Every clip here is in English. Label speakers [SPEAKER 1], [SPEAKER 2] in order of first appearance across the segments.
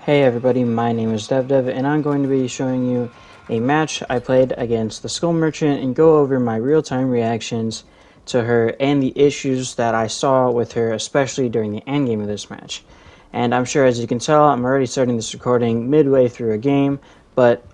[SPEAKER 1] Hey everybody, my name is DevDev, and I'm going to be showing you a match I played against the Skull Merchant and go over my real-time reactions to her and the issues that I saw with her, especially during the endgame of this match. And I'm sure, as you can tell, I'm already starting this recording midway through a game, but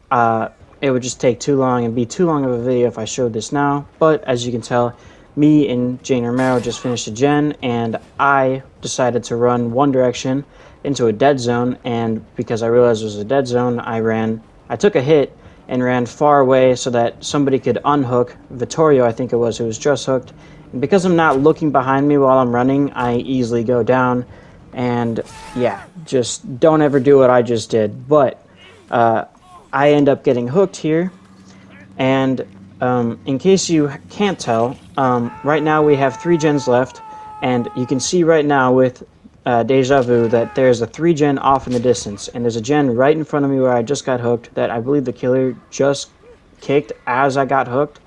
[SPEAKER 1] it would just take too long and be too long of a video if I showed this now. But as you can tell, me and Jane Romero just finished a gen, and I decided to run one direction into a dead zone, and because I realized it was a dead zone, I took a hit and ran far away so that somebody could unhook Vittorio, I think it was, who was just hooked. And because I'm not looking behind me while I'm running, I easily go down, and yeah, just don't ever do what I just did. But I end up getting hooked here, and in case you can't tell, right now we have 3 gens left, and you can see right now with Deja Vu that there's a 3 gen off in the distance, and there's a gen right in front of me where I just got hooked that I believe the killer just kicked as I got hooked,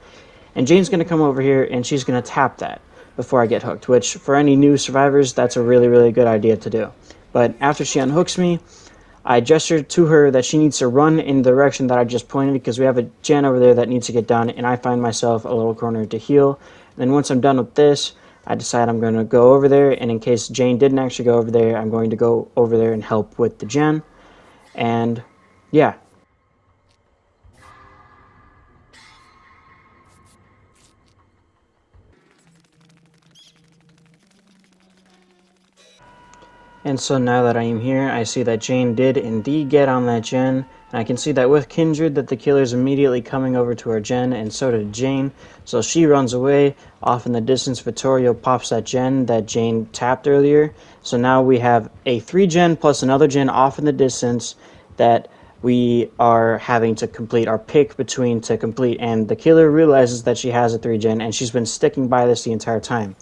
[SPEAKER 1] and Jane's going to come over here and she's going to tap that before I get hooked, which for any new survivors, that's a really good idea to do. But after she unhooks me, I gestured to her that she needs to run in the direction that I just pointed, because we have a gen over there that needs to get done, and I find myself a little corner to heal. And then once I'm done with this, I decide I'm going to go over there, and in case Jane didn't actually go over there, I'm going to go over there and help with the gen. And yeah. And so now that I am here, I see that Jane did indeed get on that gen, and I can see that with Kindred that the killer's immediately coming over to our gen, and so did Jane. So she runs away. Off in the distance, Vittorio pops that gen that Jane tapped earlier. So now we have a 3 gen plus another gen off in the distance that we are having to complete our pick between to complete, and the killer realizes that she has a 3 gen, and she's been sticking by this the entire time.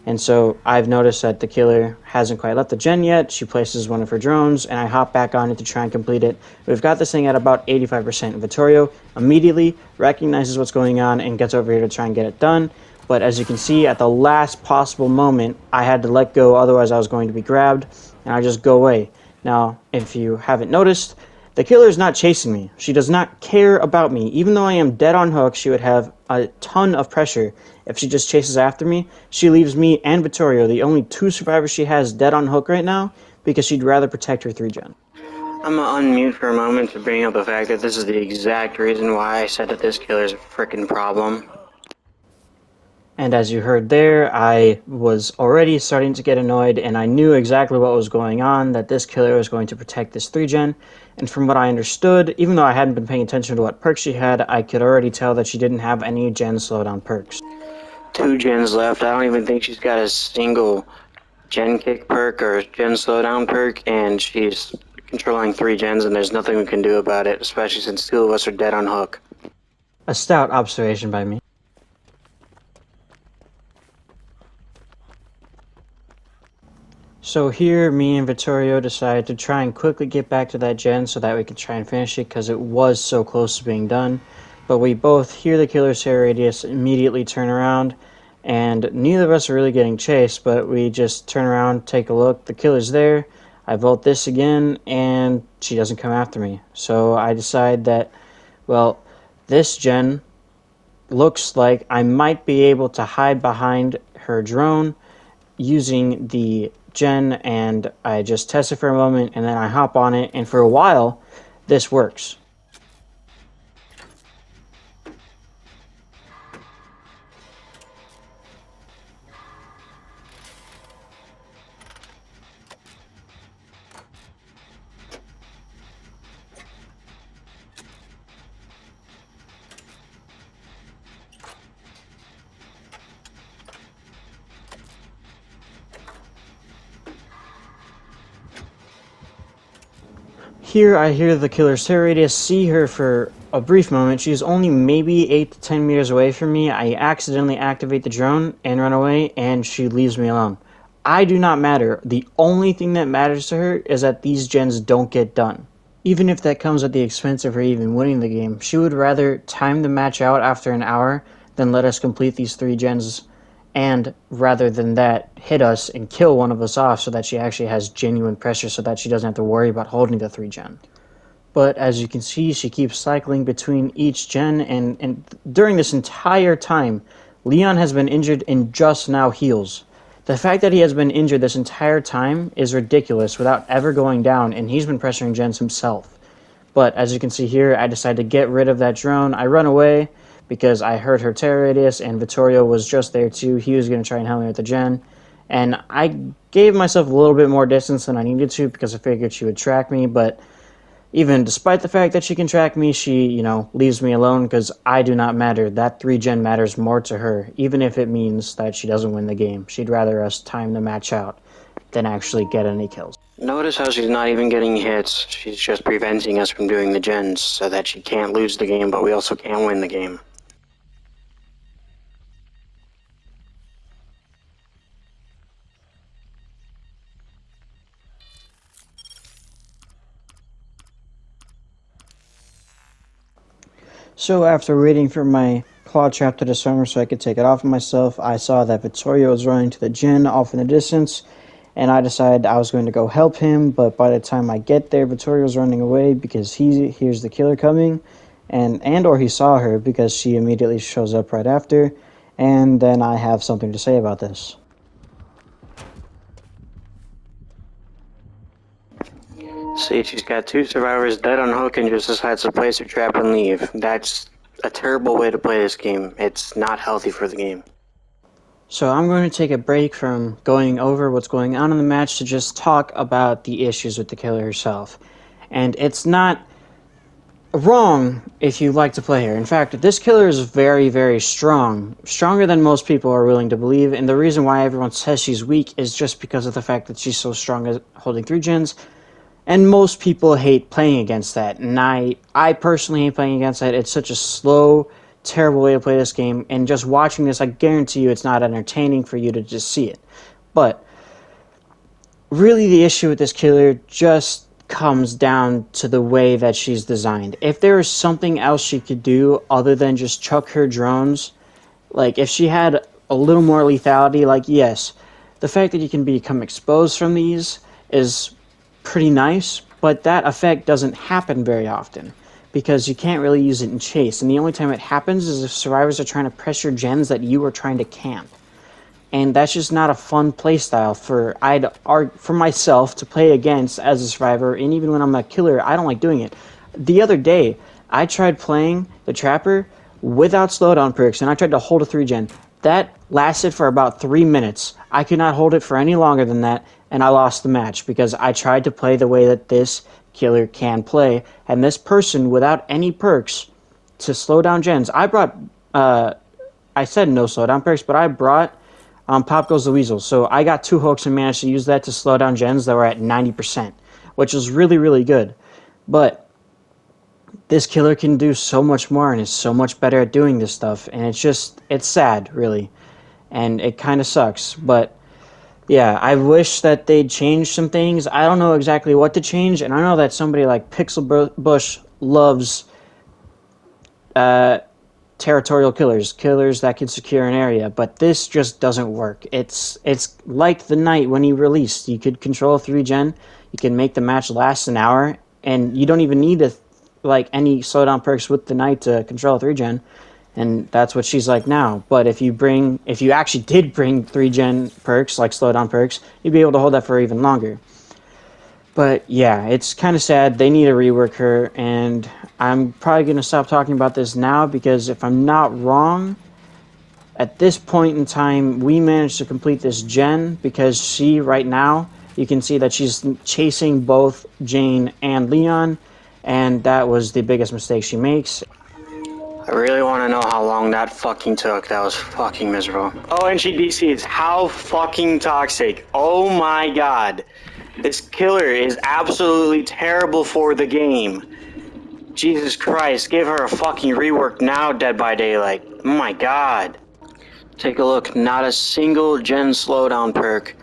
[SPEAKER 1] And so I've noticed that the killer hasn't quite left the gen yet. She places one of her drones, and I hop back on it to try and complete it. We've got this thing at about 85%. Vittorio immediately recognizes what's going on and gets over here to try and get it done. But as you can see, at the last possible moment, I had to let go, otherwise I was going to be grabbed, and I just go away. Now, if you haven't noticed, the killer is not chasing me. She does not care about me. Even though I am dead on hook, she would have a ton of pressure if she just chases after me. She leaves me and Vittorio, the only 2 survivors she has, dead on hook right now, because she'd rather protect her 3 gen.
[SPEAKER 2] I'm gonna unmute for a moment to bring up the fact that this is the exact reason why I said that this killer is a frickin' problem.
[SPEAKER 1] And as you heard there, I was already starting to get annoyed, and I knew exactly what was going on, that this killer was going to protect this 3 gen. And from what I understood, even though I hadn't been paying attention to what perks she had, I could already tell that she didn't have any gen slowdown perks.
[SPEAKER 2] 2 gens left. I don't even think she's got a single gen kick perk or gen slowdown perk, and she's controlling 3 gens, and there's nothing we can do about it, especially since 2 of us are dead on hook.
[SPEAKER 1] A stout observation by me. So here, me and Vittorio decided to try and quickly get back to that gen so that we could try and finish it, because it was so close to being done. But we both hear the killer's hair radius, immediately turn around, and neither of us are really getting chased, but we just turn around, take a look, the killer's there, I vote this again, and she doesn't come after me. So I decide that, well, this gen looks like I might be able to hide behind her drone using the gen, and I just test it for a moment, and then I hop on it, and for a while this works. Here I hear the killer's hair radius, see her for a brief moment. She's only maybe 8 to 10 meters away from me. I accidentally activate the drone and run away, and she leaves me alone. I do not matter. The only thing that matters to her is that these gens don't get done. Even if that comes at the expense of her even winning the game, she would rather time the match out after an hour than let us complete these 3 gens and rather than that, hit us and kill one of us off so that she actually has genuine pressure so that she doesn't have to worry about holding the 3 gen. But as you can see, she keeps cycling between each gen, and during this entire time, Leon has been injured and just now heals. The fact that he has been injured this entire time is ridiculous without ever going down, and he's been pressuring gens himself. But as you can see here, I decided to get rid of that drone. I run away because I heard her terror radius, and Vittorio was just there too. He was going to try and help me with the gen. And I gave myself a little bit more distance than I needed to because I figured she would track me, but even despite the fact that she can track me, she, leaves me alone because I do not matter. That 3 gen matters more to her, even if it means that she doesn't win the game. She'd rather us time the match out than actually get any kills.
[SPEAKER 2] Notice how she's not even getting hits. She's just preventing us from doing the gens so that she can't lose the game, but we also can't win the game.
[SPEAKER 1] So after waiting for my claw trap to disarm so I could take it off of myself, I saw that Vittorio was running to the gen off in the distance, and I decided I was going to go help him, but by the time I get there, Vittorio's running away because he hears the killer coming, and or he saw her because she immediately shows up right after, and then I have something to say about this.
[SPEAKER 2] See, she's got 2 survivors dead on hook and just decides to place her trap and leave. That's a terrible way to play this game. It's not healthy for the game.
[SPEAKER 1] So I'm going to take a break from going over what's going on in the match to just talk about the issues with the killer herself. And it's not wrong if you like to play her. In fact, this killer is very, very strong. Stronger than most people are willing to believe, and the reason why everyone says she's weak is just because of the fact that she's so strong at holding 3 gens. And most people hate playing against that, and I personally hate playing against that. It's such a slow, terrible way to play this game, and just watching this, I guarantee you it's not entertaining for you to just see it. But really the issue with this killer just comes down to the way that she's designed. If there is something else she could do other than just chuck her drones, like if she had a little more lethality, like yes, the fact that you can become exposed from these is pretty nice, but that effect doesn't happen very often because you can't really use it in chase, and the only time it happens is if survivors are trying to pressure gens that you are trying to camp, and that's just not a fun playstyle for myself to play against as a survivor. And even when I'm a killer, I don't like doing it. The other day I tried playing the Trapper without slowdown perks, and I tried to hold a 3 gen. That lasted for about 3 minutes. I could not hold it for any longer than that, and I lost the match because I tried to play the way that this killer can play, and this person without any perks to slow down gens. I brought, I said no slowdown perks, but I brought Pop Goes the Weasel, so I got 2 hooks and managed to use that to slow down gens that were at 90%, which was really, really good. But this killer can do so much more and is so much better at doing this stuff, and it's sad, really, and it kind of sucks. But yeah, I wish that they'd change some things. I don't know exactly what to change, and I know that somebody like Pixel Bush loves territorial killers that can secure an area, but this just doesn't work. It's like the Knight when he released. You could control a 3 gen, you can make the match last an hour, and you don't even need any slowdown perks with the Knight to control a 3 gen. And that's what she's like now. But if you actually did bring 3 gen perks, like slowdown perks, you'd be able to hold that for even longer. But yeah, it's kind of sad. They need to rework her, and I'm probably going to stop talking about this now because if I'm not wrong, at this point in time, we managed to complete this gen because she, right now, you can see that she's chasing both Jane and Leon, and that was the biggest mistake she makes.
[SPEAKER 2] I really want to know how long that fucking took. That was fucking miserable. Oh, and she DCs. How fucking toxic. Oh my god. This killer is absolutely terrible for the game. Jesus Christ, give her a fucking rework now, Dead by Daylight. Oh my god. Take a look. Not a single gen slowdown perk.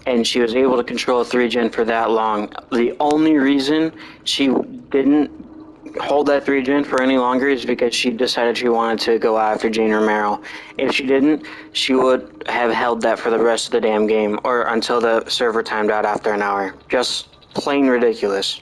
[SPEAKER 2] And she was able to control a 3 gen for that long. The only reason she didn't hold that 3 gen for any longer is because she decided she wanted to go after Jane Romero. If she didn't, she would have held that for the rest of the damn game, or until the server timed out after an hour. Just plain ridiculous.